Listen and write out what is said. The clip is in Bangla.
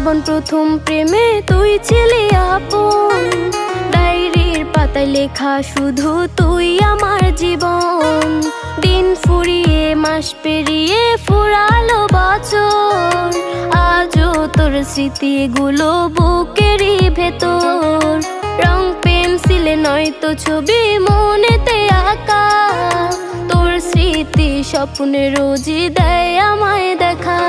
যখন প্রথম প্রেমে তুই ছিলি আপন, ডায়েরির পাতায় লেখা শুধু তুই আমার জীবন। দিন ফুরিয়ে মাস পেরিয়ে ফুরালো বছর, আজও তোর স্মৃতিগুলো বুকেরই ভেতর। রং পেন্সিলে নয়তো ছবি মনেতে আঁকা, তোর স্মৃতি স্বপ্নে রোজই দেয় আমায় দেখা।